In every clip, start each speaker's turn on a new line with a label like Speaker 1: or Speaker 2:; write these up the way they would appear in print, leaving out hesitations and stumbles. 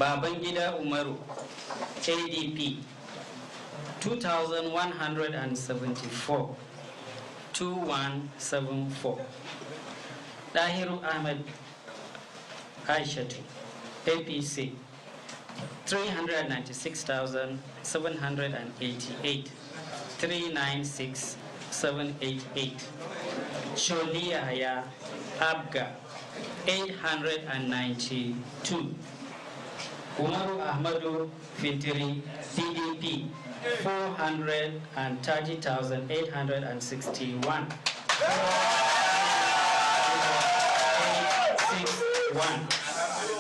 Speaker 1: Babangida Umaru, ADP, 2,174, 2174. Dahiru Ahmed Aishatu, APC, 396,788, 396,788. Sholia Haya Abga, 892. Umaru Ahmadu Fintiri, PDP, 430,861. 861.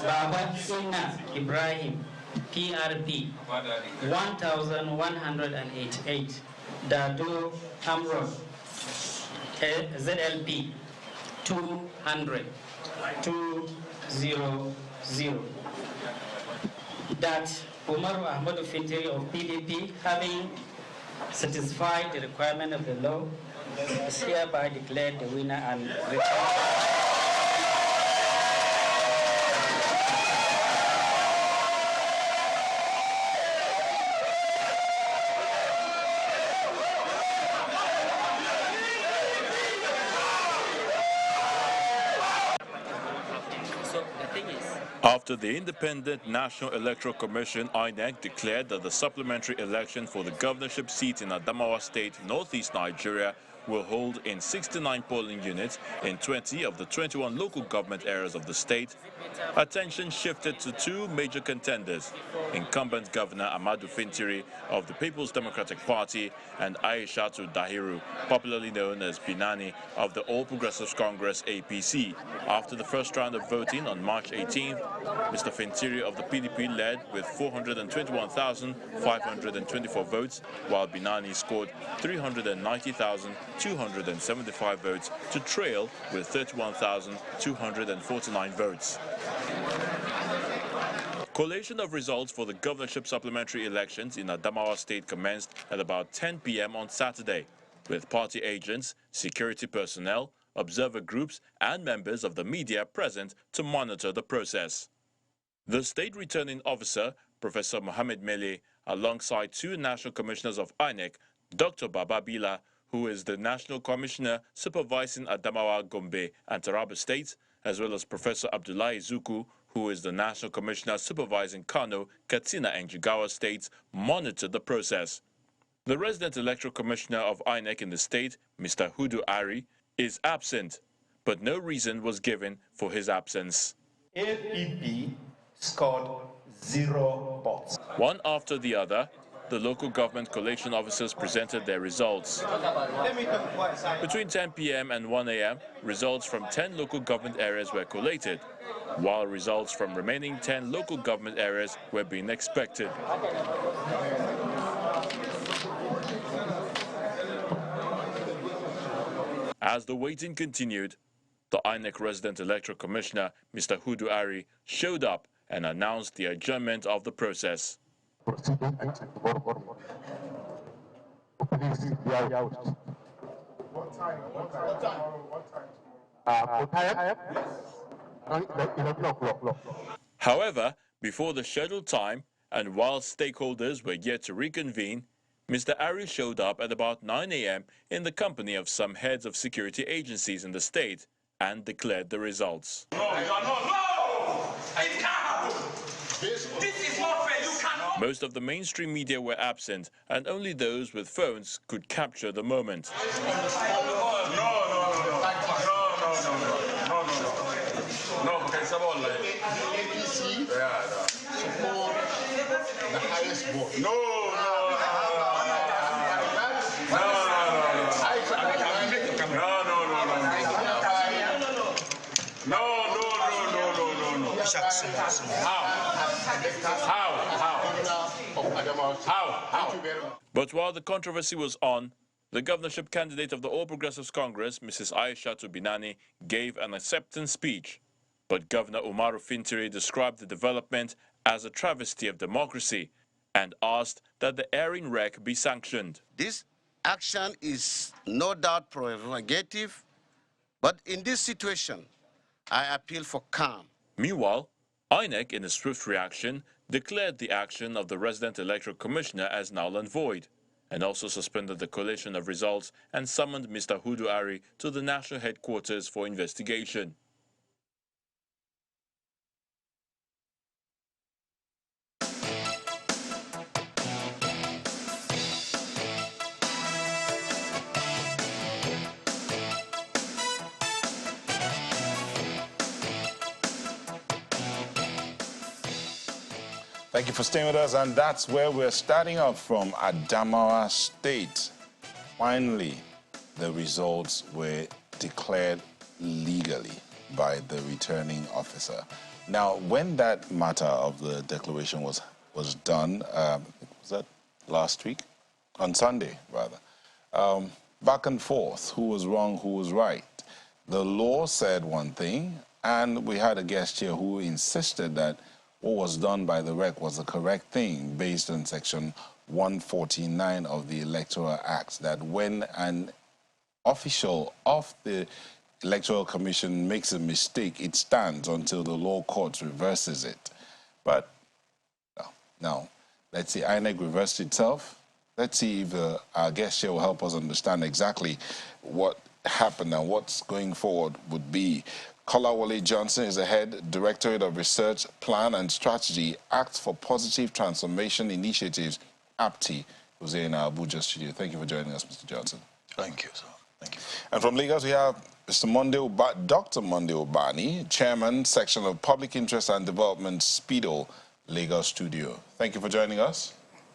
Speaker 1: Baba Inna Ibrahim, PRP, 1,188. Dadu Amro, ZLP, 200. 200. That Umaru Ahmadu Fintiri of PDP, having satisfied the requirement of the law, is hereby declared the winner and returned.
Speaker 2: After the Independent National Electoral Commission, INEC, declared that the supplementary election for the governorship seat in Adamawa State, northeast Nigeria, will hold in 69 polling units in 20 of the 21 local government areas of the state, attention shifted to two major contenders, incumbent Governor Ahmadu Fintiri of the People's Democratic Party and Aishatu Dahiru, popularly known as Binani, of the All Progressives Congress APC. After the first round of voting on March 18th, Mr. Fintiri of the PDP led with 421,524 votes, while Binani scored 390,275 votes to trail with 31,249 votes. Collation of results for the governorship supplementary elections in Adamawa State commenced at about 10 p.m. on Saturday, with party agents, security personnel, observer groups, and members of the media present to monitor the process. The state returning officer, Professor Mohammed Mele, alongside two national commissioners of INEC, Dr. Baba Bila, who is the national commissioner supervising Adamawa, Gombe, and Taraba states, as well as Professor Abdullahi Zuku, who is the national commissioner supervising Kano, Katsina, and Jigawa states, monitored the process. The resident electoral commissioner of INEC in the state, Mr. Hudu Ari, is absent, but no reason was given for his absence.
Speaker 3: APP scored 0 votes.
Speaker 2: One after the other, the local government collation officers presented their results. Between 10 p.m. and 1 a.m., results from 10 local government areas were collated, while results from remaining 10 local government areas were being expected. As the waiting continued, the INEC resident electoral commissioner, Mr. Hudu Ari, showed up and announced the adjournment of the process.
Speaker 4: Proceeding please be out. What time? 11 o'clock.
Speaker 2: However, before the scheduled time, and while stakeholders were yet to reconvene, Mr. Ari showed up at about 9 a.m. in the company of some heads of security agencies in the state and declared the results.
Speaker 5: No! It can't happen! This is not fair, you cannot!
Speaker 2: Most of the mainstream media were absent, and only those with phones could capture the moment.
Speaker 5: No, okay, someone like
Speaker 4: APC support the highest vote.
Speaker 5: No. How?
Speaker 2: But while the controversy was on, the governorship candidate of the All Progressives Congress, Mrs. Aishatu Binani, gave an acceptance speech. But Governor Umaru Fintiri described the development as a travesty of democracy and asked that the airing wreck be sanctioned.
Speaker 6: This action is no doubt prerogative, but in this situation, I appeal for calm.
Speaker 2: Meanwhile, INEC, in a swift reaction, declared the action of the resident electoral commissioner as null and void, and also suspended the collation of results and summoned Mr. Hudu Ari to the national headquarters for investigation.
Speaker 7: Thank you for staying with us, and that's where we're starting off from Adamawa State. Finally, the results were declared legally by the returning officer. Now, when that matter of the declaration was done, was that last week? On Sunday, rather. Back and forth, who was wrong, who was right. The law said one thing, and we had a guest here who insisted that what was done by the REC was the correct thing based on Section 149 of the Electoral Act, that when an official of the Electoral Commission makes a mistake, it stands until the law court reverses it. But now, let's see, INEC reversed itself. Let's see if our guest here will help us understand exactly what happened and what's going forward would be. Kolawole Johnson is the head Directorate of Research, Plan and Strategy, Act for Positive Transformation Initiatives, APTI, who's here in our Abuja studio. Thank you for joining us, Mr. Johnson.
Speaker 8: Thank you, sir. Thank you.
Speaker 7: And from Lagos, we have Mr. Dr. Monday Obani, Chairman, Section of Public Interest and Development, SPIDEL, Lagos studio. Thank you for joining us.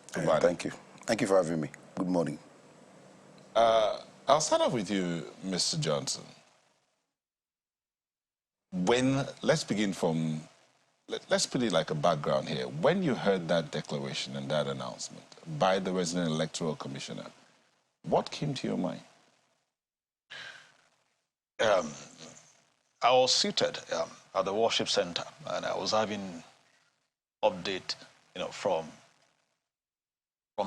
Speaker 8: Thank you. Thank you for having me. Good morning.
Speaker 7: I'll start off with you, Mr. Johnson. Let's begin from, let's put it like a background here. When you heard that declaration and that announcement by the resident electoral commissioner, what came to your mind?
Speaker 8: I was seated at the worship center, and I was having update, from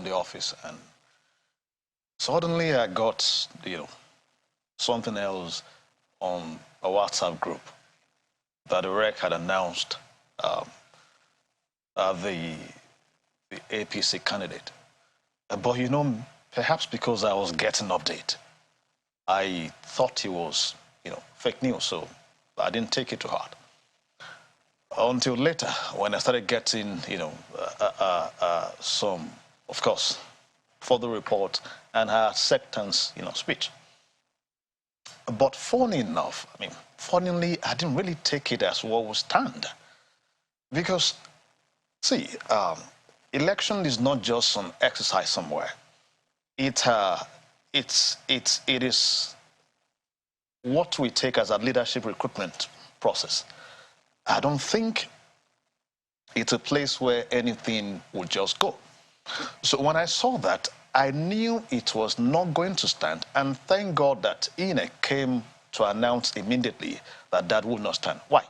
Speaker 8: the office, and suddenly I got, something else on a WhatsApp group that the REC had announced the APC candidate. But, perhaps because I was getting update, I thought it was, fake news, so I didn't take it to heart. Until later, when I started getting, some, of course, further report and her acceptance, speech. But funnily, I didn't really take it as what would stand. Because, see, election is not just some exercise somewhere. It is what we take as a leadership recruitment process. I don't think it's a place where anything would just go. So when I saw that, I knew it was not going to stand, and thank God that INEC came to announce immediately that that would not stand. Why?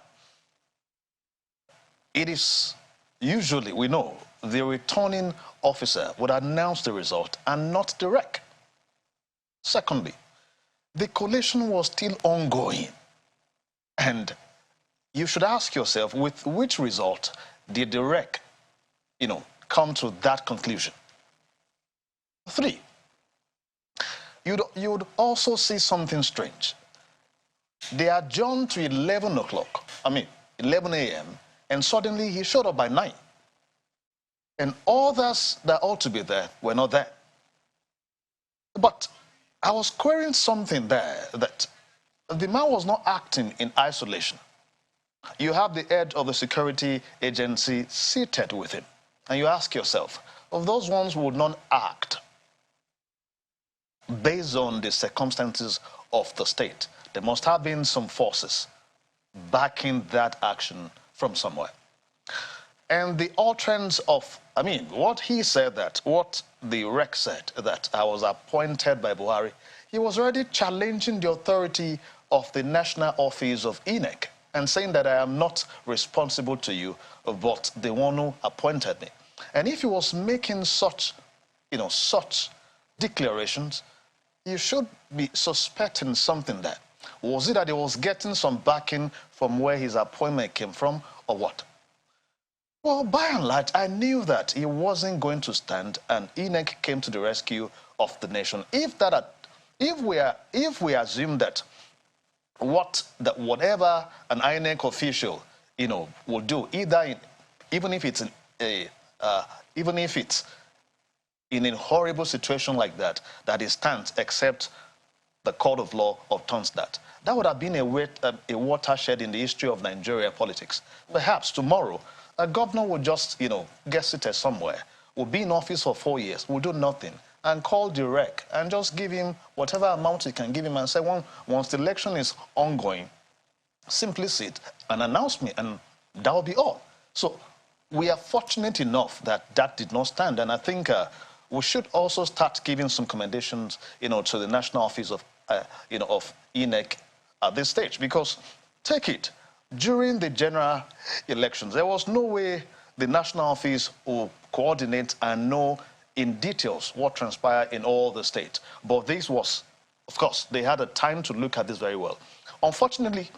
Speaker 8: It is usually, we know, the returning officer would announce the result and not the REC. Secondly, the collation was still ongoing, and you should ask yourself, with which result did the REC, come to that conclusion? 3, you'd also see something strange. They adjourned to 11 a.m., and suddenly he showed up by 9. And others that ought to be there were not there. But I was querying something there, that the man was not acting in isolation. You have the head of the security agency seated with him, and you ask yourself, of those ones who would not act based on the circumstances of the state, there must have been some forces backing that action from somewhere. And the utterance of, what he said, that what the REC said, that I was appointed by Buhari, he was already challenging the authority of the National Office of INEC and saying that I am not responsible to you, but the one who appointed me. And if he was making such, such declarations, you should be suspecting something there. Was it that he was getting some backing from where his appointment came from, or what? Well, by and large, I knew that he wasn't going to stand, and INEC came to the rescue of the nation. If we assume that whatever an INEC official, will do, even if it's in a horrible situation like that he stands, except the court of law overturns that. That would have been a watershed in the history of Nigeria politics. Perhaps tomorrow, a governor will just, get seated somewhere, will be in office for 4 years, will do nothing, and call the rec and just give him whatever amount he can give him and say, once the election is ongoing, simply sit and announce me, and that will be all. So we are fortunate enough that that did not stand, and I think we should also start giving some commendations, to the National Office of, of INEC at this stage, because take it, during the general elections, there was no way the National Office will coordinate and know in details what transpired in all the states. But this was, of course, they had a time to look at this very well. Unfortunately,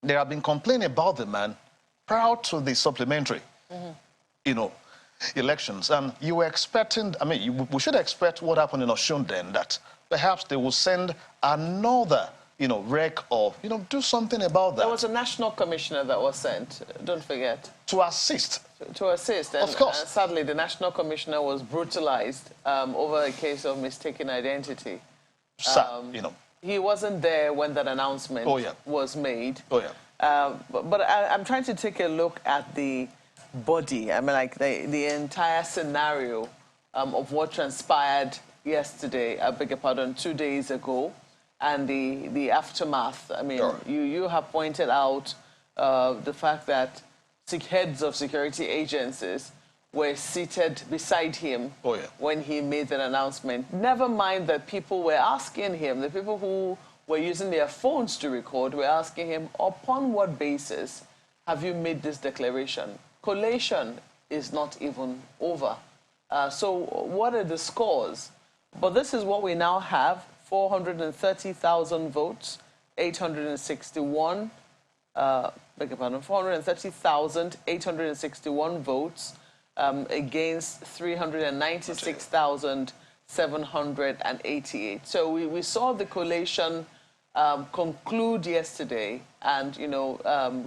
Speaker 8: there have been complaining about the man prior to the supplementary, elections. And you were expecting, we should expect what happened in Osun then, that perhaps they will send another, rec or, do something about that.
Speaker 9: There was a national commissioner that was sent, don't forget.
Speaker 8: To assist.
Speaker 9: To assist. And,
Speaker 8: of course.
Speaker 9: Sadly, the national commissioner was brutalized over a case of mistaken identity. He wasn't there when that announcement was made. But I'm trying to take a look at the body, the entire scenario of what transpired yesterday, I beg your pardon, 2 days ago, and the aftermath. You have pointed out the fact that heads of security agencies were seated beside him when he made that announcement. Never mind that people were asking him, the people who were using their phones to record were asking him, upon what basis have you made this declaration? Collation is not even over. So what are the scores? But this is what we now have: 430,000 votes, 861, 430,861 votes against 396,788. So we saw the collation conclude yesterday, and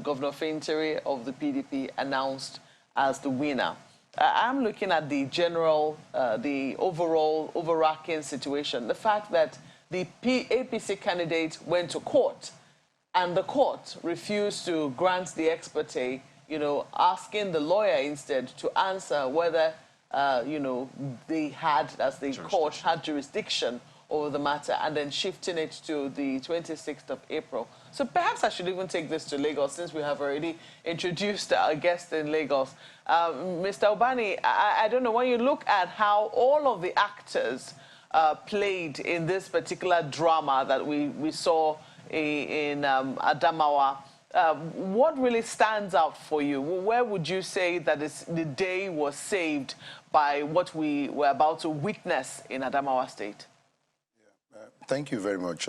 Speaker 9: Governor Fintiri of the PDP announced as the winner. I'm looking at the general, the overall overarching situation. The fact that the APC candidate went to court, and the court refused to grant the ex parte, asking the lawyer instead to answer whether, they had, as the court had jurisdiction over the matter, and then shifting it to the 26th of April. So perhaps I should even take this to Lagos, since we have already introduced our guest in Lagos. Mr. Obani, I don't know, when you look at how all of the actors played in this particular drama that we saw in Adamawa, what really stands out for you? Where would you say that the day was saved by what we were about to witness in Adamawa State?
Speaker 10: Thank you very much.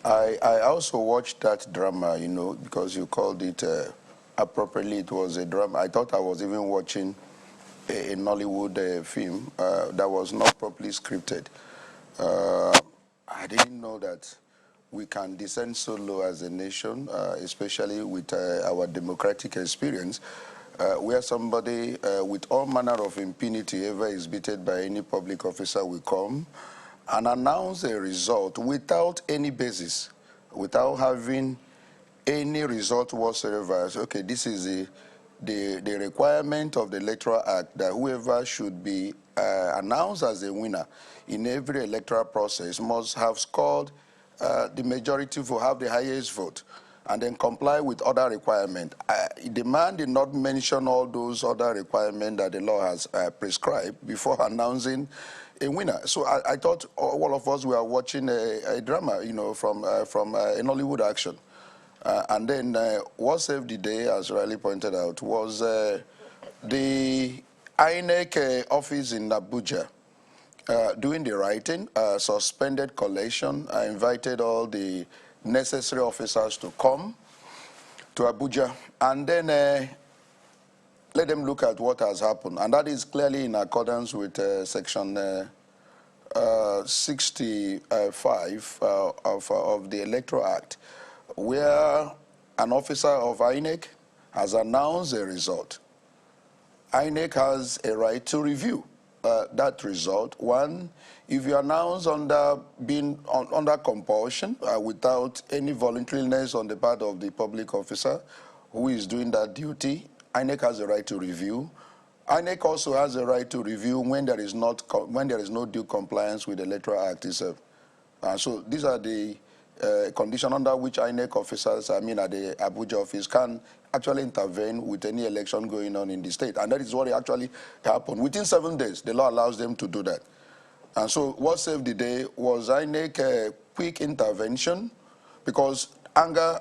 Speaker 10: I also watched that drama, because you called it appropriately. It was a drama. I thought I was even watching a Nollywood film that was not properly scripted. I didn't know that we can descend so low as a nation, especially with our democratic experience, where somebody with all manner of impunity ever exhibited by any public officer will come and announce a result without any basis, without having any result whatsoever. Okay, this is the requirement of the Electoral Act, that whoever should be announced as a winner in every electoral process must have scored the majority to have the highest vote, and then comply with other requirements. The man did not mention all those other requirements that the law has prescribed before announcing a winner. So I thought all of us were watching a drama, from a Nollywood action. And then what saved the day, as Riley pointed out, was the INEC office in Abuja doing the writing, suspended collation. I invited all the necessary officers to come to Abuja. And then let them look at what has happened. And that is clearly in accordance with Section 65 of the Electoral Act, where an officer of INEC has announced a result. INEC has a right to review that result. One, if you announce under compulsion without any voluntariness on the part of the public officer who is doing that duty, INEC has a right to review. INEC also has a right to review when there is no due compliance with the Electoral Act itself. So these are the conditions under which INEC officers, at the Abuja office, can actually intervene with any election going on in the state. And that is what actually happened. Within 7 days, the law allows them to do that. And so what saved the day was INEC quick intervention, because anger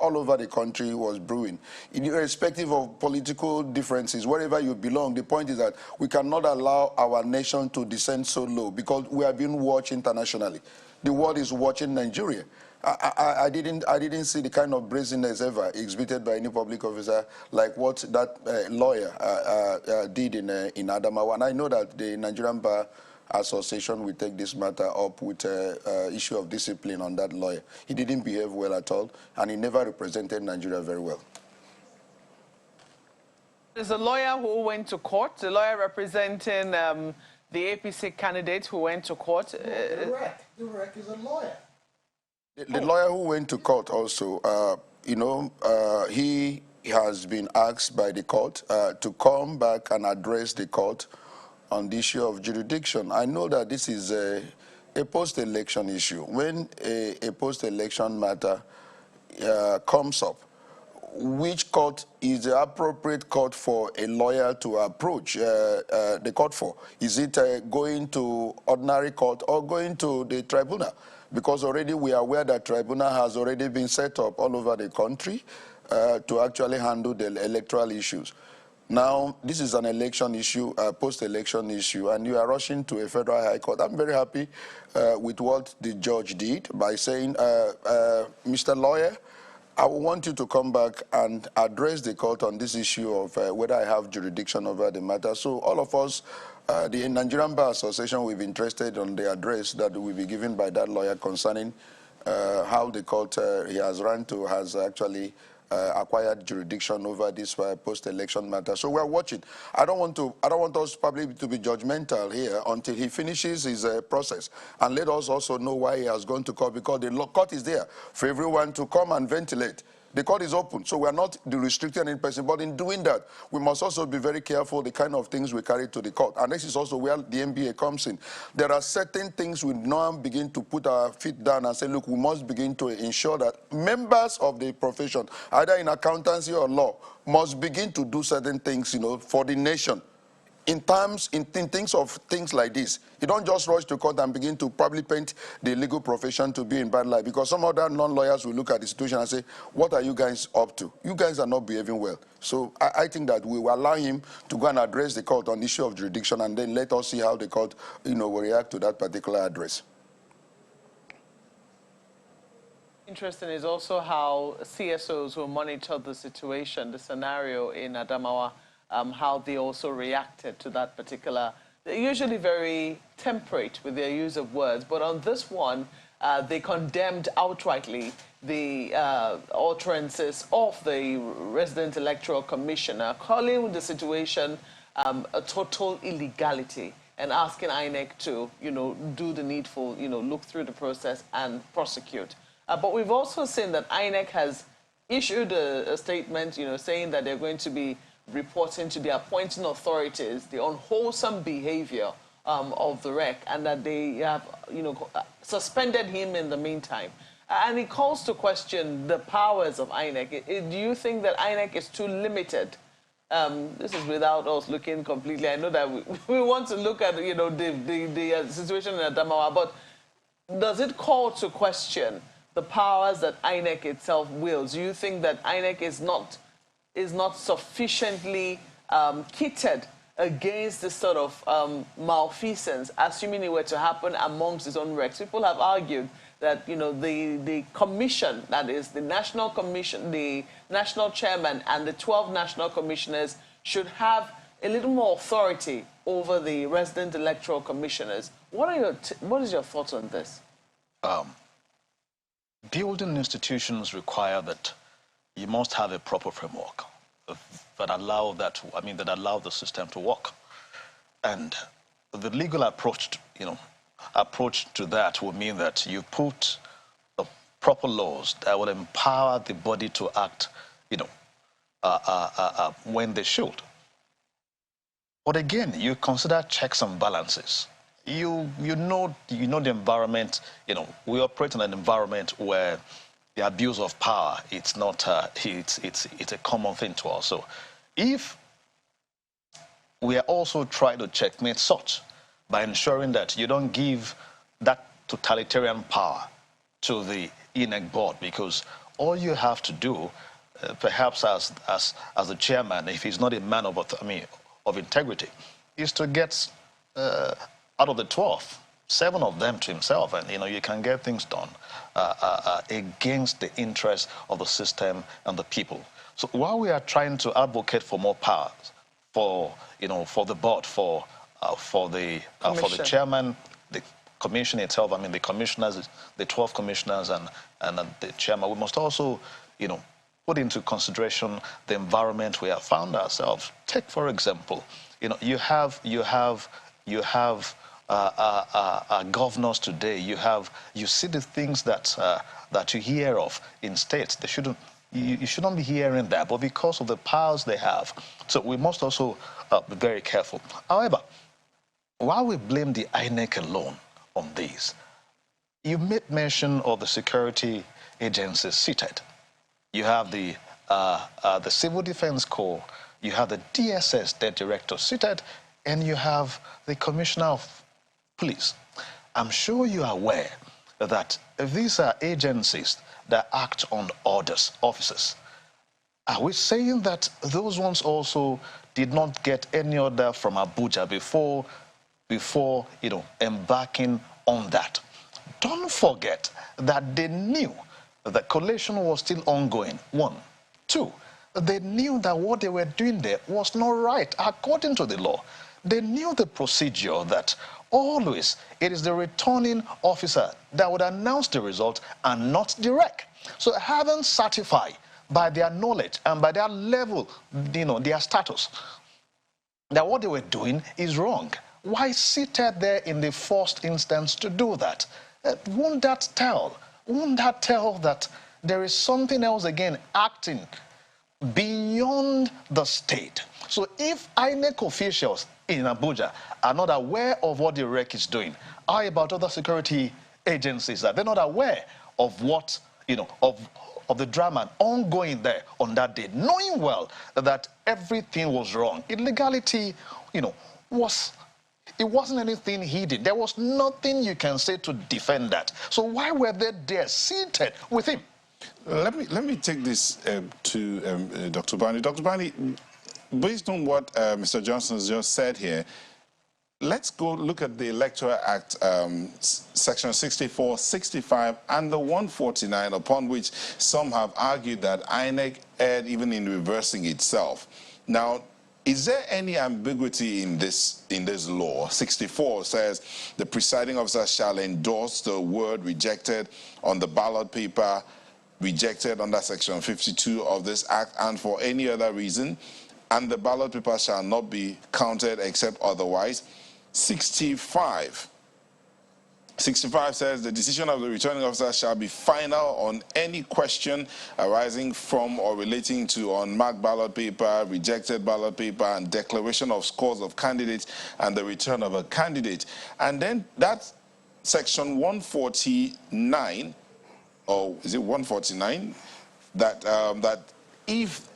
Speaker 10: all over the country was brewing. Irrespective of political differences, wherever you belong, the point is that we cannot allow our nation to descend so low, because we are being watched internationally. The world is watching Nigeria. I didn't see the kind of brazenness ever exhibited by any public officer like what that lawyer did in Adamawa. And I know that the Nigerian Bar Association will take this matter up with issue of discipline on that lawyer. He didn't behave well at all, and he never represented Nigeria very well.
Speaker 9: There's a lawyer who went to court, the lawyer representing the APC candidate who went to court.
Speaker 10: The rec is a lawyer. The lawyer who went to court also, he has been asked by the court to come back and address the court on the issue of jurisdiction. I know that this is a post-election issue. When a post-election matter comes up, which court is the appropriate court for a lawyer to approach the court for? Is it going to ordinary court or going to the tribunal? Because already we are aware that tribunal has already been set up all over the country to actually handle the electoral issues. Now, this is an election issue, a post-election issue, and you are rushing to a federal high court. I'm very happy with what the judge did by saying, Mr. Lawyer, I want you to come back and address the court on this issue of whether I have jurisdiction over the matter. So all of us, the Nigerian Bar Association, we've been interested on the address that will be given by that lawyer concerning how the court he has run to has actually acquired jurisdiction over this post-election matter. So we're watching. I don't want us probably to be judgmental here until he finishes his process, and let us also know why he has gone to court, because the court is there for everyone to come and ventilate. The court is open, so we're not restricting any person. But in doing that, we must also be very careful the kind of things we carry to the court. And this is also where the NBA comes in. There are certain things we now begin to put our feet down and say, look, we must begin to ensure that members of the profession, either in accountancy or law, must begin to do certain things, for the nation. In things like this, you don't just rush to court and begin to probably paint the legal profession to be in bad light, because some other non-lawyers will look at the situation and say, what are you guys up to? You guys are not behaving well. So I think that we will allow him to go and address the court on the issue of jurisdiction, and then let us see how the court will react to that particular address.
Speaker 9: Interesting is also how CSOs who monitor the situation, the scenario in Adamawa, how they also reacted to that particular. They're usually very temperate with their use of words, but on this one, they condemned outrightly the utterances of the resident electoral commissioner, calling the situation a total illegality, and asking INEC to, do the needful, look through the process and prosecute. But we've also seen that INEC has issued a statement, saying that they're going to be reporting to the appointing authorities the unwholesome behavior of the REC, and that they have, suspended him in the meantime. And it calls to question the powers of INEC. Do you think that INEC is too limited? This is without us looking completely. I know that we want to look at, the situation in Adamawa, but does it call to question the powers that INEC itself wields? Do you think that INEC is not sufficiently kitted against this sort of malfeasance, assuming it were to happen amongst its own recs? People have argued that, the commission, that is the national commission, the national chairman and the 12 national commissioners should have a little more authority over the resident electoral commissioners. What is your thoughts on this?
Speaker 8: Building institutions require that you must have a proper framework that allow the system to work. And the legal approach to that will mean that you put the proper laws that will empower the body to act, when they should. But again, you consider checks and balances. You know the environment. We operate in an environment where the abuse of power, it's not it's a common thing to us. So if we are also trying to checkmate such by ensuring that you don't give that totalitarian power to the INEC board, because all you have to do, perhaps as the chairman, if he's not a man of integrity, is to get out of the 12, 7 of them to himself, and you can get things done against the interests of the system and the people. So while we are trying to advocate for more power, for the board, for the chairman, the commission itself, the commissioners, the 12 commissioners, and the chairman, we must also put into consideration the environment we have found ourselves. Take, for example, you have governors today. You see the things that you hear of in states. You shouldn't be hearing that, but because of the powers they have, so we must also be very careful. However, while we blame the INEC alone on this, you made mention of the security agencies seated. You have the Civil Defense Corps, you have the DSS, their director, seated, and you have the Commissioner of Police. I'm sure you are aware that these are agencies that act on orders, officers. Are we saying that those ones also did not get any order from Abuja before embarking on that? Don't forget that they knew the collation was still ongoing, 1. 2, they knew that what they were doing there was not right according to the law. They knew the procedure that always it is the returning officer that would announce the result and not the REC. So having certified by their knowledge and by their level, their status, that what they were doing is wrong. Why seated there in the first instance to do that? Won't that tell that there is something else again acting beyond the state? So if INEC officials in Abuja are not aware of what the REC is doing, how about other security agencies that they're not aware of what, of the drama ongoing there on that day, knowing well that everything was wrong? Illegality, it wasn't anything hidden. There was nothing you can say to defend that. So why were they there seated with him?
Speaker 7: Let me take this to Dr. Bani. Dr. Bani, based on what Mr. Johnson has just said here, let's go look at the Electoral Act, Section 64, 65, and the 149, upon which some have argued that INEC erred even in reversing itself. Now, is there any ambiguity in this law? 64 says the presiding officer shall endorse the word rejected on the ballot paper rejected under Section 52 of this Act and for any other reason, and the ballot paper shall not be counted except otherwise. 65 says the decision of the returning officer shall be final on any question arising from or relating to unmarked ballot paper, rejected ballot paper, and declaration of scores of candidates and the return of a candidate. And then that's Section 149, or is it 149, that if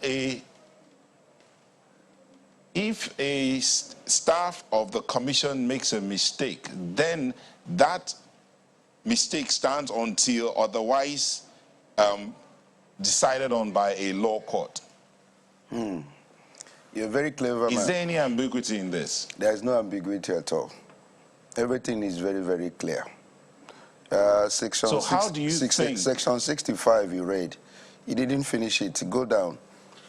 Speaker 7: a staff of the commission makes a mistake, then that mistake stands until otherwise decided on by a law court.
Speaker 10: You're very clever, man.
Speaker 7: Is there any ambiguity in this?
Speaker 10: There is no ambiguity at all. Everything is very, very clear.
Speaker 7: So how do you think?
Speaker 10: Section 65 you read. You didn't finish it. Go down.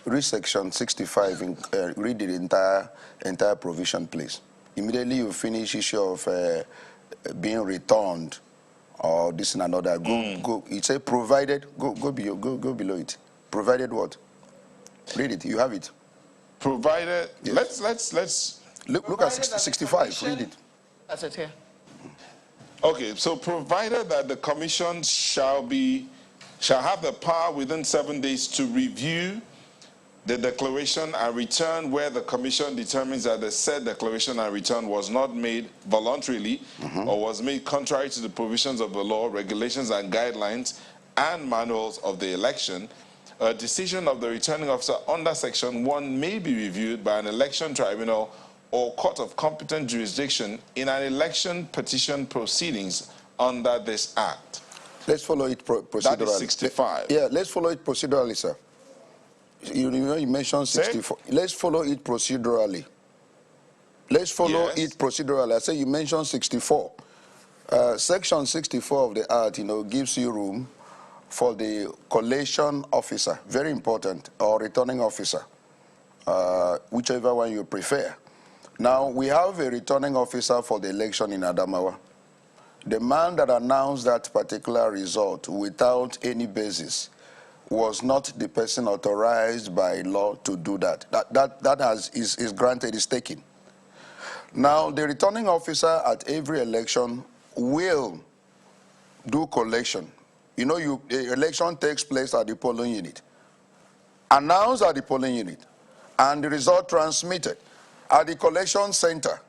Speaker 10: read section 65, read the entire provision, please. Immediately you finish issue of being returned or this and another. Go. It say provided. Go below it. Provided what? Read it. You have it.
Speaker 7: Provided.
Speaker 10: Yes.
Speaker 7: Let's
Speaker 10: look at 65. Read it.
Speaker 9: That's it here.
Speaker 7: Okay, so provided that the commission shall have the power within 7 days to review the declaration and return where the commission determines that the said declaration and return was not made voluntarily or was made contrary to the provisions of the law, regulations and guidelines and manuals of the election, a decision of the returning officer under section 1 may be reviewed by an election tribunal or court of competent jurisdiction in an election petition proceedings under this act.
Speaker 10: Let's follow it procedurally.
Speaker 7: That is 65.
Speaker 10: Yeah, let's follow it procedurally, sir. You mentioned 64. Let's follow it procedurally. Let's follow it procedurally. I say you mentioned 64. Section 64 of the Act, gives you room for the collation officer, very important, or returning officer, whichever one you prefer. Now, we have a returning officer for the election in Adamawa. The man that announced that particular result without any basis was not the person authorized by law to do that. That is granted, is taken. Now, the returning officer at every election will do collation. The election takes place at the polling unit, announced at the polling unit, and the result transmitted at the collection center.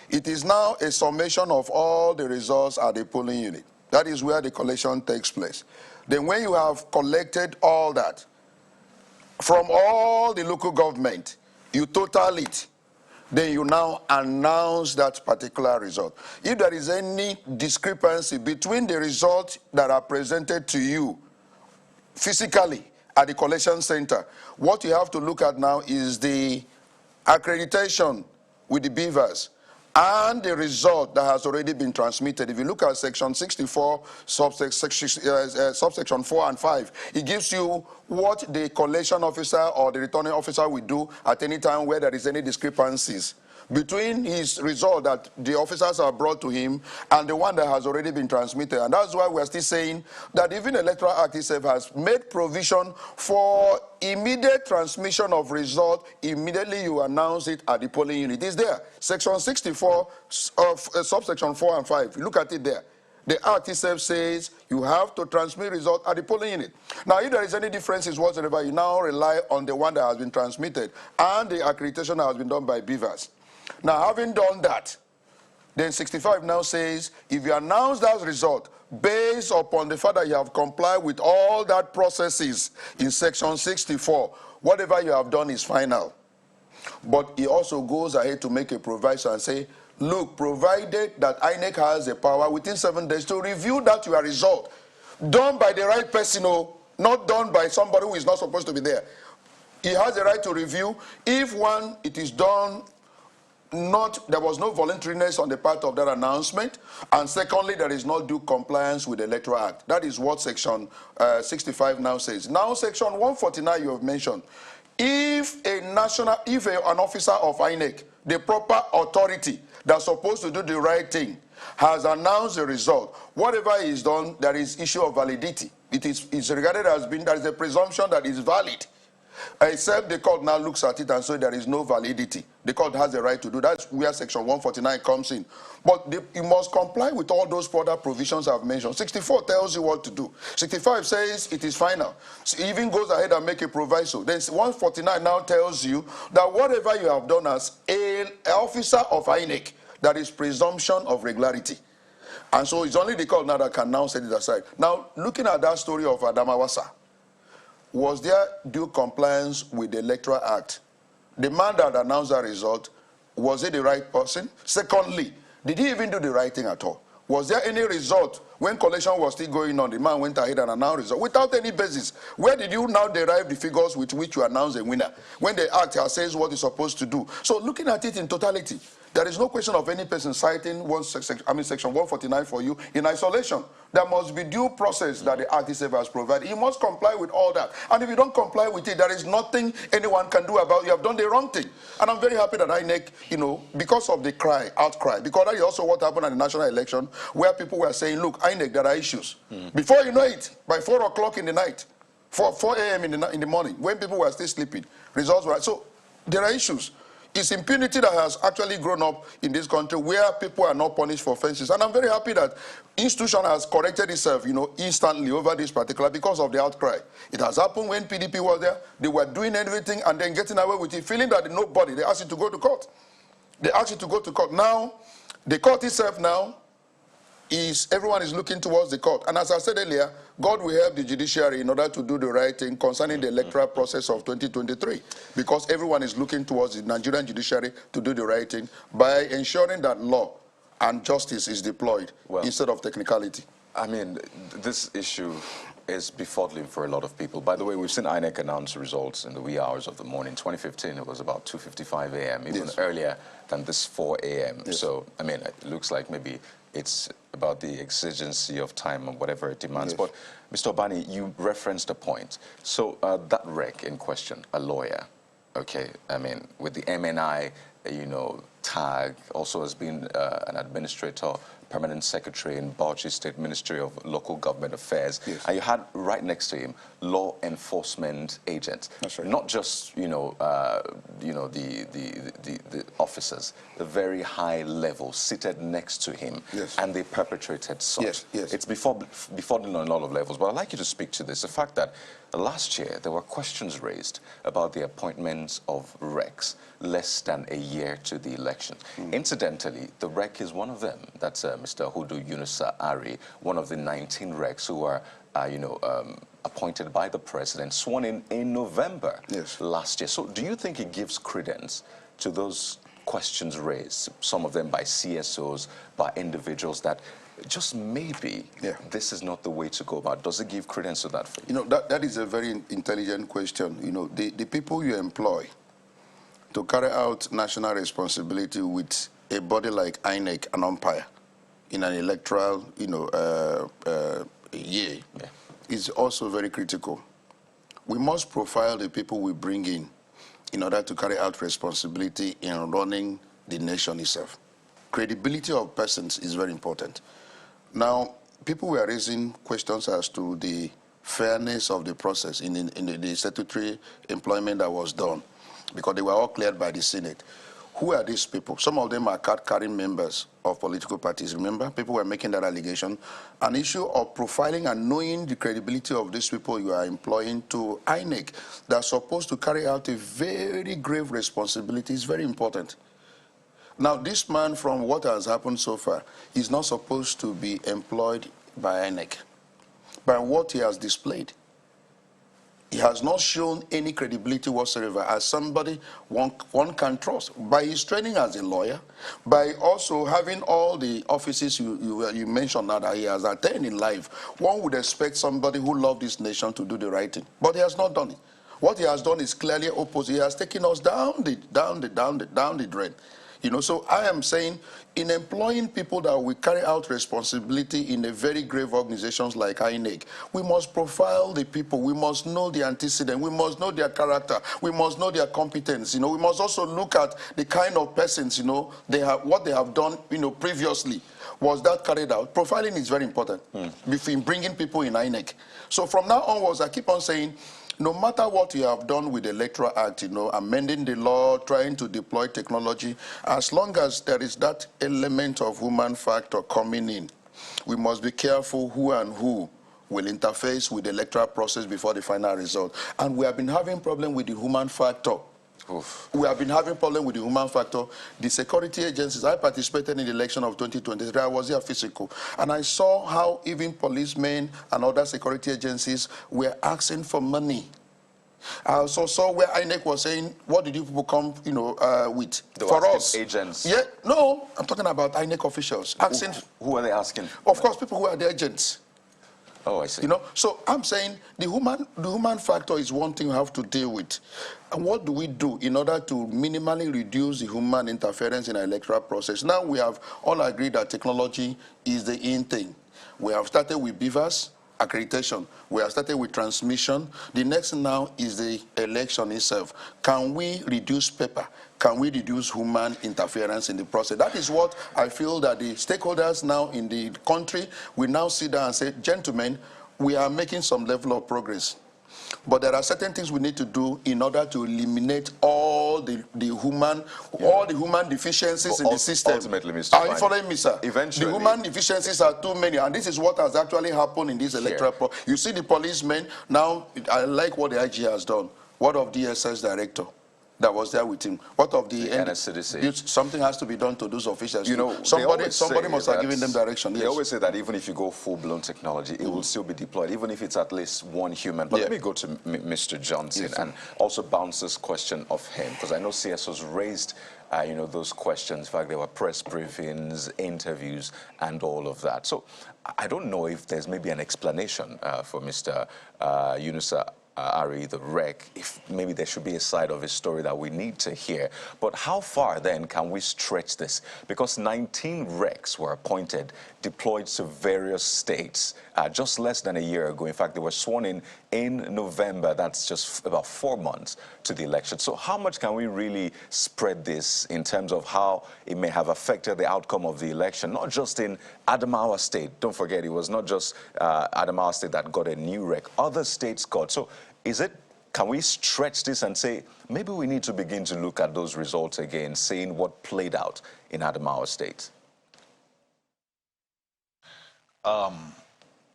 Speaker 10: It is now a summation of all the results at the polling unit. That is where the collection takes place. Then when you have collected all that from all the local government, you total it. Then you now announce that particular result. If there is any discrepancy between the results that are presented to you physically at the collection center, what you have to look at now is the accreditation with the beavers and the result that has already been transmitted. If you look at section 64, subsection 4 and 5, it gives you what the collation officer or the returning officer will do at any time where there is any discrepancies between his result that the officers are brought to him and the one that has already been transmitted. And that's why we're still saying that even the Electoral Act itself has made provision for immediate transmission of result. Immediately you announce it at the polling unit. It's there. Section 64 of subsection 4 and 5. Look at it there. The Act itself says you have to transmit result at the polling unit. Now, if there is any differences whatsoever, you now rely on the one that has been transmitted and the accreditation that has been done by beavers. Now, having done that, then 65 now says, if you announce that result based upon the fact that you have complied with all that processes in section 64, whatever you have done is final. But he also goes ahead to make a proviso and say, look, provided that INEC has the power within 7 days to review that your result, done by the right person, not done by somebody who is not supposed to be there. He has the right to review. If one, it is done there was no voluntariness on the part of that announcement, and secondly, there is no due compliance with the Electoral Act. That is what section 65 now says. Now, section 149 you have mentioned. If an officer of INEC, the proper authority that's supposed to do the right thing, has announced the result, whatever is done, there is issue of validity. It's regarded as being, there is a presumption that is valid. Except the court now looks at it and says there is no validity. The court has the right to do that. That's where section 149 comes in. But you must comply with all those further provisions I've mentioned. 64 tells you what to do. 65 says it is final. So it even goes ahead and make a proviso. Then 149 now tells you that whatever you have done as an officer of INEC, that is presumption of regularity. And so it's only the court now that can now set it aside. Now, looking at that story of Adamawa, was there due compliance with the Electoral Act? The man that announced that result, was he the right person? Secondly, did he even do the right thing at all? Was there any result When collation was still going on, the man went ahead and announced results without any basis. Where did you now derive the figures with which you announce a winner? When the act says what it's supposed to do. So looking at it in totality, there is no question of any person citing section 149 for you in isolation. There must be due process that the act itself has provided. You must comply with all that. And if you don't comply with it, there is nothing anyone can do about it. You have done the wrong thing. And I'm very happy that INEC, you know, because of the outcry, because that is also what happened at the national election, where people were saying, look, INEC, there are issues. Before you know it, by 4 o'clock in the night, 4 a.m. in the morning, when people were still sleeping, results were... So there are issues. It's impunity that has actually grown up in this country where people are not punished for offenses. And I'm very happy that institution has corrected itself, you know, instantly over this particular because of the outcry. It has happened when PDP was there. They were doing everything and then getting away with it, feeling that nobody, they asked you to go to court. They asked you to go to court. Now, the court itself now everyone is looking towards the court. And as I said earlier, God will help the judiciary in order to do the right thing concerning the electoral process of 2023, because everyone is looking towards the Nigerian judiciary to do the right thing by ensuring that law and justice is deployed instead of technicality.
Speaker 11: I mean, this issue is befuddling for a lot of people. By the way, we've seen INEC announce results in the wee hours of the morning. 2015, it was about 2:55 a.m., even earlier than this 4 a.m. So, I mean, it looks like maybe it's about the exigency of time and whatever it demands. But, Mr. Obani, you referenced a point. So that rec in question, a lawyer, okay, I mean, with the MNI, you know, tag, also has been an administrator, permanent secretary in Bauchi State Ministry of Local Government Affairs. And you had right next to him law enforcement agents. That's right. Not just, you know, the officers, the very high level seated next to him, and they perpetrated such. It's befuddling on a lot of levels. But I'd like you to speak to this. The fact that last year there were questions raised about the appointments of recs less than a year to the election. Incidentally, the rec is one of them. That's Mr. Hudu Yunusa Ari, one of the 19 recs who were, appointed by the president, sworn in November last year. So do you think it gives credence to those questions raised, some of them by CSOs, by individuals, that just maybe this is not the way to go about? Does it give credence to that for you?
Speaker 10: You know, that is a very intelligent question. You know, the people you employ to carry out national responsibility with a body like INEC, an umpire, in an electoral, you know, year, is also very critical. We must profile the people we bring in order to carry out responsibility in running the nation itself. Credibility of persons is very important. Now, people were raising questions as to the fairness of the process in the statutory employment that was done, because they were all cleared by the Senate. Who are these people? Some of them are card-carrying members of political parties. Remember, people were making that allegation. An issue of profiling and knowing the credibility of these people you are employing to INEC that are supposed to carry out a very grave responsibility is very important. Now, this man, from what has happened so far, is not supposed to be employed by INEC. By what he has displayed, he has not shown any credibility whatsoever as somebody one can trust. By his training as a lawyer, by also having all the offices you mentioned now that he has attained in life, one would expect somebody who loves this nation to do the right thing. But he has not done it. What he has done is clearly opposite. He has taken us down the drain. You know, so I am saying, in employing people that will carry out responsibility in a very grave organizations like INEC, we must profile the people. We must know the antecedent. We must know their character. We must know their competence. You know, we must also look at the kind of persons, you know, what they have done, you know, previously. Was that carried out? Profiling is very important in bringing people in INEC. So from now onwards, I keep on saying, no matter what you have done with the Electoral Act, you know, amending the law, trying to deploy technology, as long as there is that element of human factor coming in, we must be careful who and who will interface with the electoral process before the final result. And we have been having problem with the human factor. We have been having problem with the human factor. The security agencies, I participated in the election of 2023. I was here physical. And I saw how even policemen and other security agencies were asking for money I also saw where INEC was saying, what did you people come, with?
Speaker 11: They were
Speaker 10: for
Speaker 11: asking
Speaker 10: us.
Speaker 11: agents.
Speaker 10: Yeah, no, I'm talking about INEC officials. Asking.
Speaker 11: Who are they asking?
Speaker 10: Of course, people who are the agents.
Speaker 11: Oh, I see.
Speaker 10: So I'm saying the human factor is one thing we have to deal with. And what do we do in order to minimally reduce the human interference in the electoral process? Now we have all agreed that technology is the in thing. We have started with beavers, accreditation. We have started with transmission. The next now is the election itself. Can we reduce paper? Can we reduce human interference in the process? That is what I feel that the stakeholders now in the country will now sit down and say, gentlemen, we are making some level of progress. But there are certain things we need to do in order to eliminate all the human deficiencies in the system.
Speaker 11: Ultimately, Mr.
Speaker 10: Are you following me, sir?
Speaker 11: Eventually,
Speaker 10: the human deficiencies are too many, and this is what has actually happened in this electoral process. You see the policemen now. I like what the IG has done. What of DSS director that was there with him? What of the
Speaker 11: NSCDC?
Speaker 10: Something has to be done to those officials.
Speaker 11: Somebody
Speaker 10: must have given them direction.
Speaker 11: They always say that even if you go full-blown technology, it will still be deployed, even if it's at least one human. But let me go to Mr. Johnson and also bounce this question off him, because I know CSOs raised those questions. In fact, there were press briefings, interviews, and all of that. So I don't know if there's maybe an explanation for Mr. Yunusa Ari, the rec, if maybe there should be a side of his story that we need to hear. But how far then can we stretch this? Because 19 recs were appointed, deployed to various states just less than a year ago. In fact, they were sworn in November. That's just about 4 months to the election. So how much can we really spread this in terms of how it may have affected the outcome of the election, not just in Adamawa State? Don't forget, it was not just Adamawa State that got a new rec. Other states got. So can we stretch this and say, maybe we need to begin to look at those results again, seeing what played out in Adamawa State?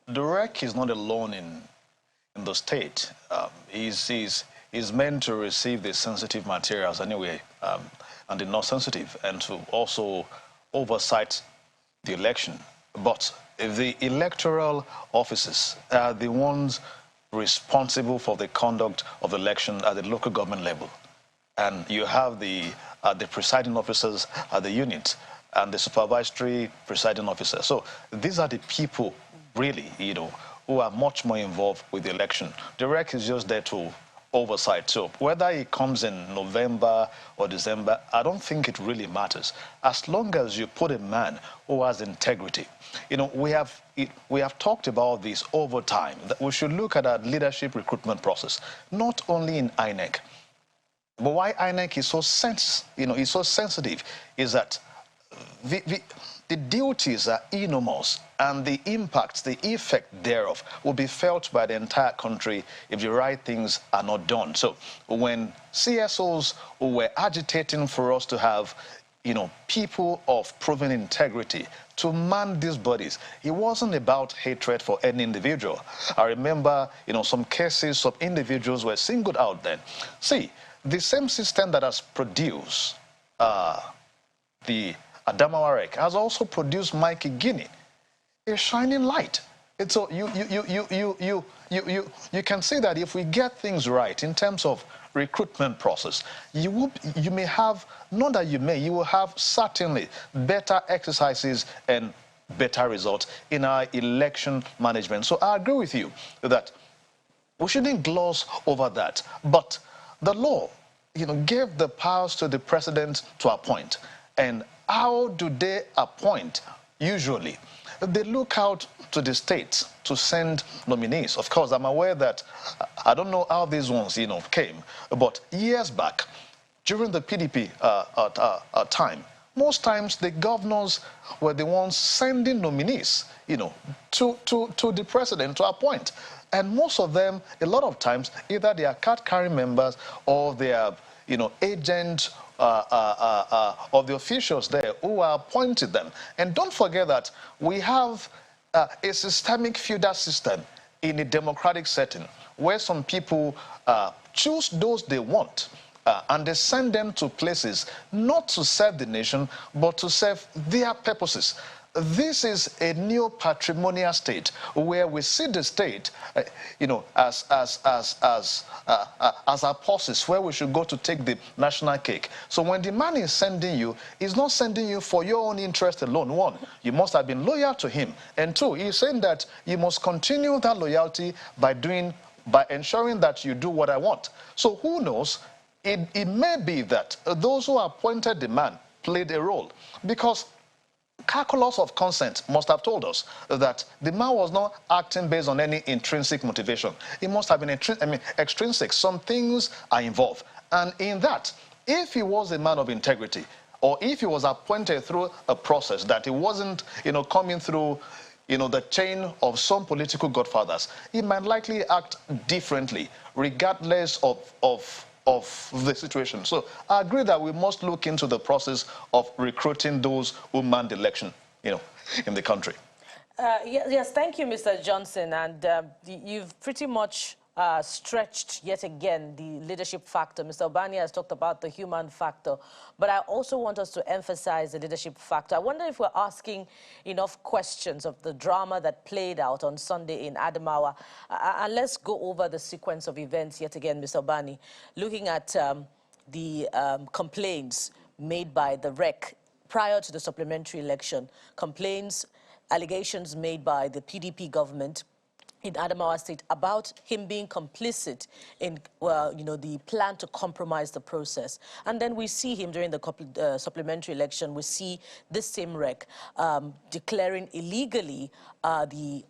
Speaker 8: The rec is not alone in the state. He's meant to receive the sensitive materials anyway, and the not sensitive, and to also oversight the election. But the electoral offices are the ones responsible for the conduct of the election at the local government level. And you have the presiding officers at the unit and the supervisory presiding officer. So these are the people really, who are much more involved with the election. The rec is just there to oversight. So whether it comes in November or December, I don't think it really matters. As long as you put a man who has integrity. We have talked about this over time, that we should look at our leadership recruitment process, not only in INEC. But why INEC is so sensitive is that the duties are enormous, and the impact, the effect thereof will be felt by the entire country if the right things are not done. So when CSOs were agitating for us to have people of proven integrity to man these bodies, it wasn't about hatred for any individual. I remember, some cases, some individuals were singled out then. See, the same system that has produced the Adamawa rec has also produced Mikey Guinea, a shining light. And so you can see that if we get things right in terms of recruitment process, you will have certainly better exercises and better results in our election management. So I agree with you that we shouldn't gloss over that. But the law, gave the powers to the president to appoint. And how do they appoint? Usually, they look out to the states to send nominees. Of course, I'm aware that, I don't know how these ones, came, but years back, during the PDP time, most times the governors were the ones sending nominees, to the president to appoint. And most of them, a lot of times, either they are card-carrying members or they are, agents of the officials there who are appointed them. And don't forget that we have a systemic feudal system in a democratic setting where some people choose those they want and they send them to places not to serve the nation but to serve their purposes. this is a new patrimonial state where we see the state, as our purses where we should go to take the national cake. So when the man is sending you, he's not sending you for your own interest alone. One, you must have been loyal to him. And two, he's saying that you must continue that loyalty by ensuring that you do what I want. So who knows? It may be that those who appointed the man played a role, because calculus of consent must have told us that the man was not acting based on any intrinsic motivation. It must have been extrinsic. Some things are involved. And in that, if he was a man of integrity, or if he was appointed through a process that he wasn't, coming through, the chain of some political godfathers, he might likely act differently, regardless of the situation. So I agree that we must look into the process of recruiting those who man the election, in the country.
Speaker 12: Yes, thank you, Mr. Johnson. And you've pretty much stretched yet again the leadership factor. Mr. Obani has talked about the human factor, but I also want us to emphasize the leadership factor. I wonder if we're asking enough questions of the drama that played out on Sunday in Adamawa. And let's go over the sequence of events yet again, Mr. Obani, looking at the complaints made by the REC prior to the supplementary election, complaints, allegations made by the PDP government in Adamawa State about him being complicit in, the plan to compromise the process. And then we see him during the supplementary election, we see this same REC declaring illegally the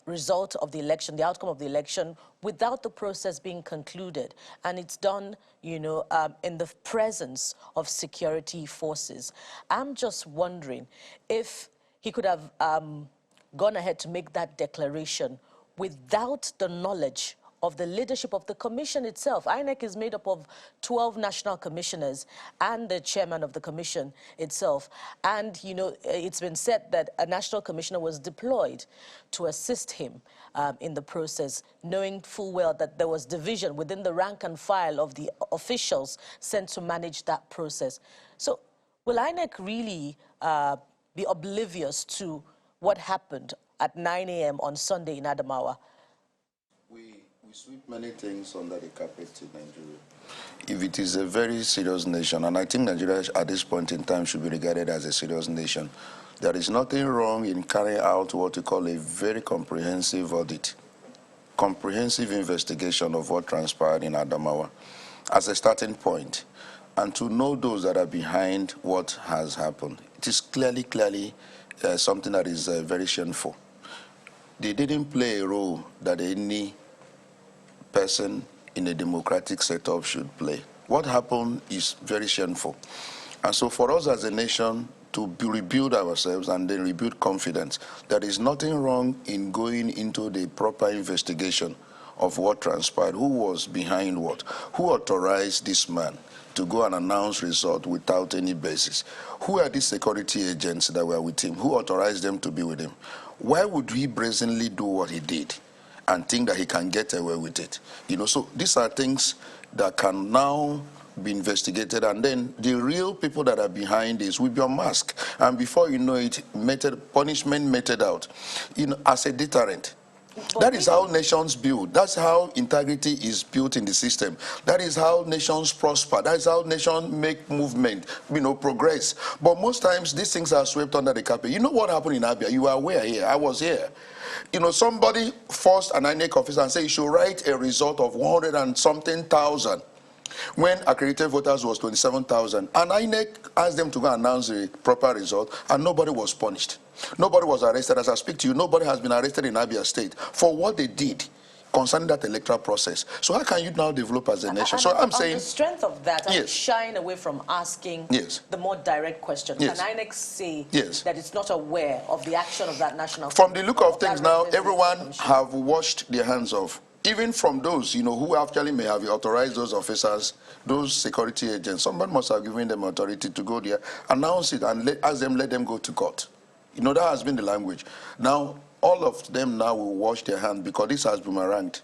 Speaker 12: result of the election, the outcome of the election, without the process being concluded. And it's done, in the presence of security forces. I'm just wondering if he could have gone ahead to make that declaration without the knowledge of the leadership of the commission itself. INEC is made up of 12 national commissioners and the chairman of the commission itself. And, it's been said that a national commissioner was deployed to assist him in the process, knowing full well that there was division within the rank and file of the officials sent to manage that process. So will INEC really be oblivious to what happened at 9 a.m. on Sunday in Adamawa?
Speaker 10: We sweep many things under the carpet in Nigeria. If it is a very serious nation, and I think Nigeria at this point in time should be regarded as a serious nation, there is nothing wrong in carrying out what we call a very comprehensive audit, comprehensive investigation of what transpired in Adamawa as a starting point, and to know those that are behind what has happened. It is clearly something that is very shameful. They didn't play a role that any person in a democratic setup should play. What happened is very shameful. And so for us as a nation to rebuild ourselves and then rebuild confidence, there is nothing wrong in going into the proper investigation of what transpired, who was behind what, who authorized this man to go and announce result without any basis. Who are these security agents that were with him? Who authorized them to be with him? Why would he brazenly do what he did and think that he can get away with it? So these are things that can now be investigated, and then the real people that are behind this will be unmasked. And before you know it, punishment meted out, as a deterrent. That is how nations build. That's how integrity is built in the system. That is how nations prosper. That is how nations make movement, progress. But most times, these things are swept under the carpet. You know what happened in Abia? You are aware here. I was here. Somebody forced an INEC officer and said you should write a result of 100 and something thousand, when accredited voters was 27,000. And INEC asked them to go and announce the proper result, and nobody was punished. Nobody was arrested. As I speak to you, nobody has been arrested in Abia State for what they did concerning that electoral process. So how can you now develop as a nation? So I'm saying,
Speaker 12: on the strength of that, I'm
Speaker 10: yes,
Speaker 12: shying away from asking the more direct question.
Speaker 10: Yes.
Speaker 12: Can INEC say
Speaker 10: yes,
Speaker 12: that it's not aware of the action of that national?
Speaker 10: From the look of things now, everyone have washed their hands off. Even from those, who actually may have authorized those officers, those security agents, somebody must have given them authority to go there, announce it, and let them go to court. That has been the language. Now, all of them now will wash their hands because this has boomeranged.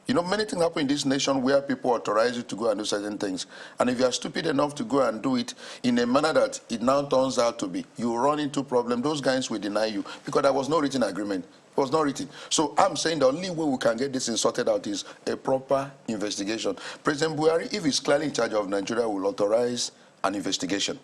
Speaker 10: You know, many things happen in this nation where people authorize you to go and do certain things. And if you are stupid enough to go and do it in a manner that it now turns out to be, you run into problem, those guys will deny you because there was no written agreement. It was not written. So I'm saying the only way we can get this sorted out is a proper investigation. President Buhari, if he's clearly in charge of Nigeria, will authorize an investigation.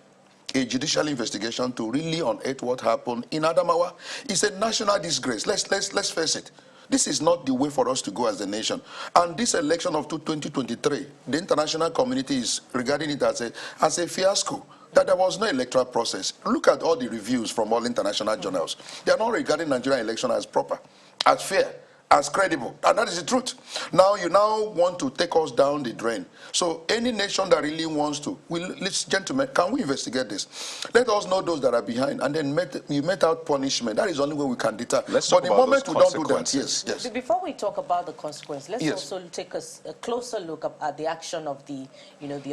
Speaker 10: A judicial investigation to really unearth what happened in Adamawa. It's a national disgrace. Let's face it. This is not the way for us to go as a nation. And this election of 2023, the international community is regarding it as a fiasco, that there was no electoral process. Look at all the reviews from all international journals. They are not regarding Nigerian election as proper, as fair, as credible. And that is the truth. Now, you now want to take us down the drain. So any nation that really wants to, listen, gentlemen, can we investigate this? Let us know those that are behind, and then you met out punishment. That is the only way we can deter.
Speaker 11: Let's
Speaker 10: but
Speaker 11: talk
Speaker 10: the
Speaker 11: about
Speaker 10: moment
Speaker 11: those
Speaker 10: we don't do that,
Speaker 11: consequences.
Speaker 10: yes.
Speaker 12: Before we talk about the consequence, let's
Speaker 10: Yes.
Speaker 12: also take a closer look at the action of the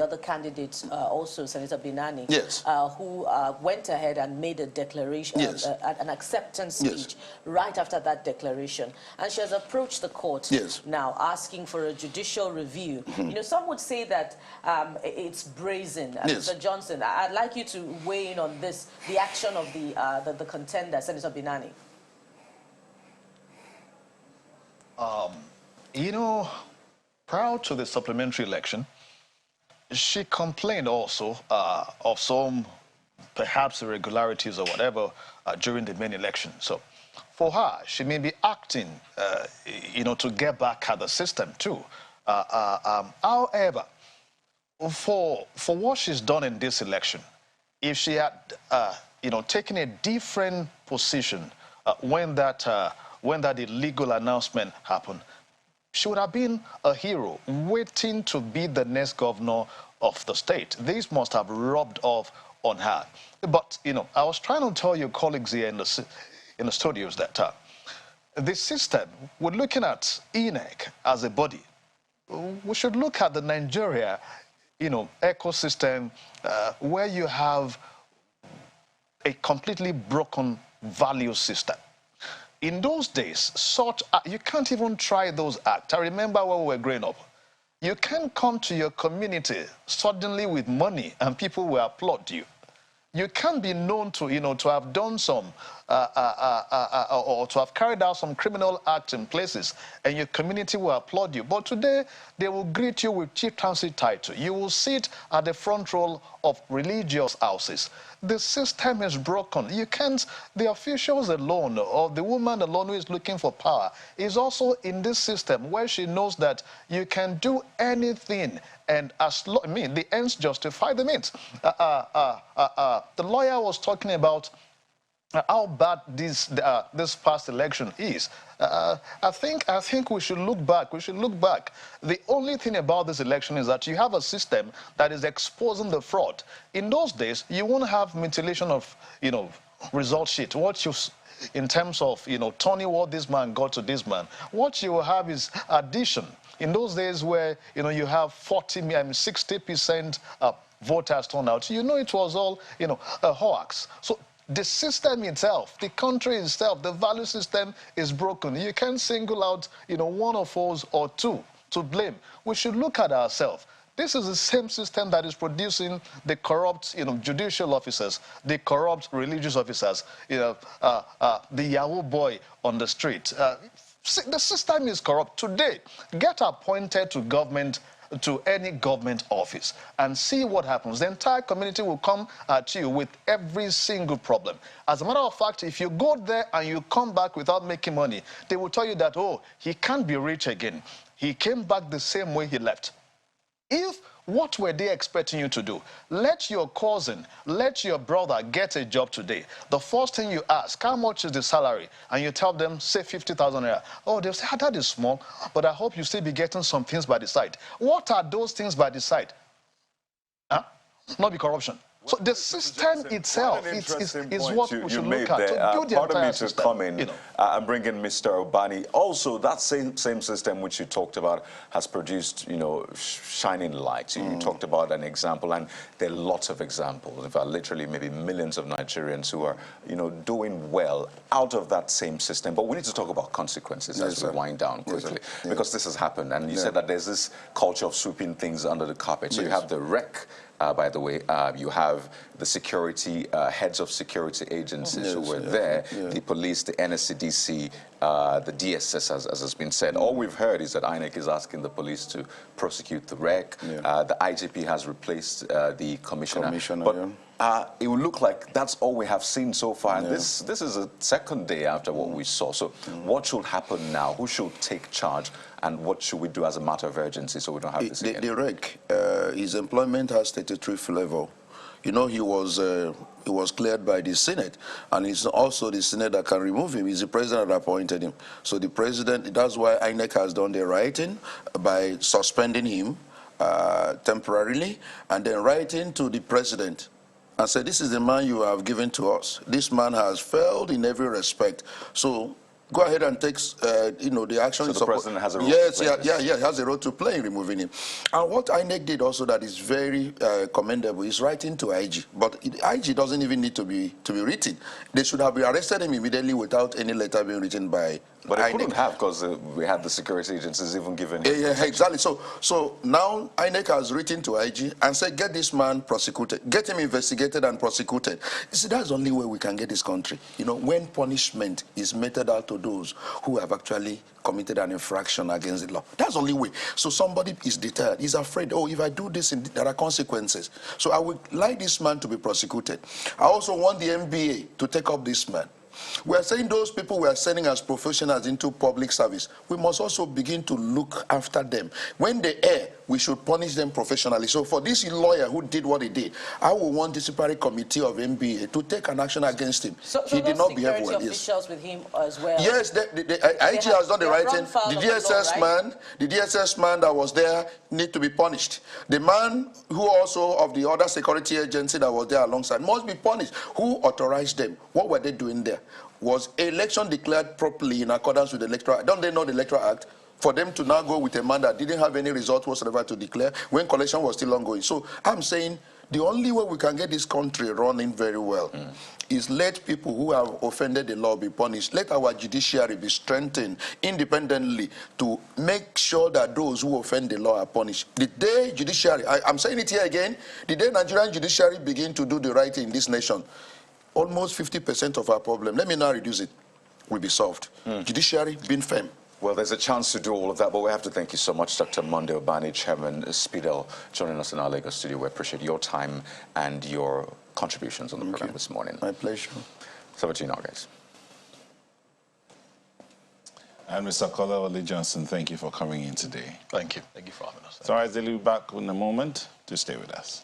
Speaker 12: other candidates, also Senator Binani,
Speaker 10: Yes.
Speaker 12: who went ahead and made a declaration,
Speaker 10: Yes.
Speaker 12: an acceptance
Speaker 10: Yes.
Speaker 12: speech right after that declaration, and she has approached the court
Speaker 10: Yes.
Speaker 12: now asking for a judicial review. Some would say that it's brazen.
Speaker 10: Yes.
Speaker 12: Mr. Johnson, I'd like you to weigh in on this, the action of the contender, Senator Binani.
Speaker 8: Prior to the supplementary election, she complained also of some perhaps irregularities or whatever during the main election. So for her, she may be acting, to get back at the system too. However, for what she's done in this election, if she had, taken a different position when that illegal announcement happened, she would have been a hero waiting to be the next governor of the state. This must have rubbed off on her. But, I was trying to tell your colleagues here in the studios that the system, we're looking at INEC as a body. We should look at the Nigeria, ecosystem where you have a completely broken value system. In those days, you can't even try those acts. I remember when we were growing up. You can't come to your community suddenly with money and people will applaud you. You can't be known to, to have done some, or to have carried out some criminal acts in places, and your community will applaud you. But today, they will greet you with chieftaincy title. You will sit at the front row of religious houses. The system is broken. You can't, the officials alone, or the woman alone who is looking for power, is also in this system where she knows that you can do anything, and the ends justify the means. The lawyer was talking about how bad this past election is. I think we should look back. We should look back. The only thing about this election is that you have a system that is exposing the fraud. In those days, you won't have mutilation of, result sheet. What you, in terms of, turning what this man got to this man, what you will have is addition. In those days where, you have 60% voters turn out, it was all, a hoax. So the system itself, the country itself, the value system is broken. You can't single out, one of us or two to blame. We should look at ourselves. This is the same system that is producing the corrupt, judicial officers, the corrupt religious officers, the Yahoo boy on the street. The system is corrupt. Today, get appointed to government, to any government office, and see what happens. The entire community will come at you with every single problem. As a matter of fact, if you go there and you come back without making money, they will tell you that, oh, he can't be rich again. He came back the same way he left. What were they expecting you to do? Let your cousin, let your brother get a job today. The first thing you ask, how much is the salary? And you tell them, say 50,000 naira. Oh, they'll say, that is small, but I hope you still be getting some things by the side. What are those things by the side? Huh? Not be corruption. So the system itself is what we should look at. To build the entire system.
Speaker 11: Come in and bring in Mr. Obani. Also, that same system which you talked about has produced, shining lights. You talked about an example, and there are lots of examples. In fact, literally maybe millions of Nigerians who are, doing well out of that same system. But we need to talk about consequences as we wind down quickly, because this has happened. And you said that there's this culture of sweeping things under the carpet. So you have the REC, by the way, you have the security, heads of security agencies who were there, the police, the NSCDC, the DSS, as has been said. All we've heard is that INEC is asking the police to prosecute the REC. The IGP has replaced the commissioner. But it would look like that's all we have seen so far. And this is a second day after what we saw. So what should happen now? Who should take charge? And what should we do as a matter of urgency so we don't have this again?
Speaker 10: The REC, his employment has statutory flavor. He was cleared by the Senate, and it's also the Senate that can remove him. It's the president that appointed him. So the president, that's why INEC has done the writing by suspending him temporarily, and then writing to the president and say, this is the man you have given to us. This man has failed in every respect. So go ahead and take, the action.
Speaker 11: So the president has a role to play.
Speaker 10: Yes, he has a role to play in removing him. And what INEC did also that is very commendable is writing to IG. But IG doesn't even need to be written. They should have arrested him immediately without any letter being written by
Speaker 11: But they
Speaker 10: INEC.
Speaker 11: couldn't have, because we had the security agencies even given him
Speaker 10: exactly. So now INEC has written to IG and said, get this man prosecuted, get him investigated and prosecuted. You see, that's the only way we can get this country. When punishment is meted out to those who have actually committed an infraction against the law. That's the only way. So somebody is deterred. He's afraid, if I do this, there are consequences. So I would like this man to be prosecuted. I also want the NBA to take up this man. We are saying those people we are sending as professionals into public service, we must also begin to look after them. When they err, we should punish them professionally. So for this lawyer who did what he did, I will want the disciplinary committee of NBA to take an action against him.
Speaker 12: So
Speaker 10: he did not behave well.
Speaker 12: Officials with him as well.
Speaker 10: Yes, the IG has done the right thing. The DSS man that was there need to be punished. The man who also of the other security agency that was there alongside must be punished. Who authorized them? What were they doing there? Was election declared properly in accordance with the Electoral Act? Don't they know the Electoral Act? For them to now go with a man that didn't have any result whatsoever to declare when collection was still ongoing. So I'm saying the only way we can get this country running very well is let people who have offended the law be punished. Let our judiciary be strengthened independently to make sure that those who offend the law are punished. The day judiciary, I'm saying it here again, the day Nigerian judiciary begin to do the right thing in this nation, almost 50% of our problem, let me now reduce it, will be solved. Judiciary being firm.
Speaker 11: Well, there's a chance to do all of that, but we have to thank you so much, Dr. Monday Obani, Chairman SPIDEL, joining us in our Lagos studio. We appreciate your time and your contributions on the program this morning.
Speaker 10: My pleasure.
Speaker 11: So to you now, guys.
Speaker 7: And Mr. Kola Ole Johnson, thank you for coming in today.
Speaker 8: Thank you. Thank you for having us.
Speaker 7: So, I'll be back in a moment. To stay with us.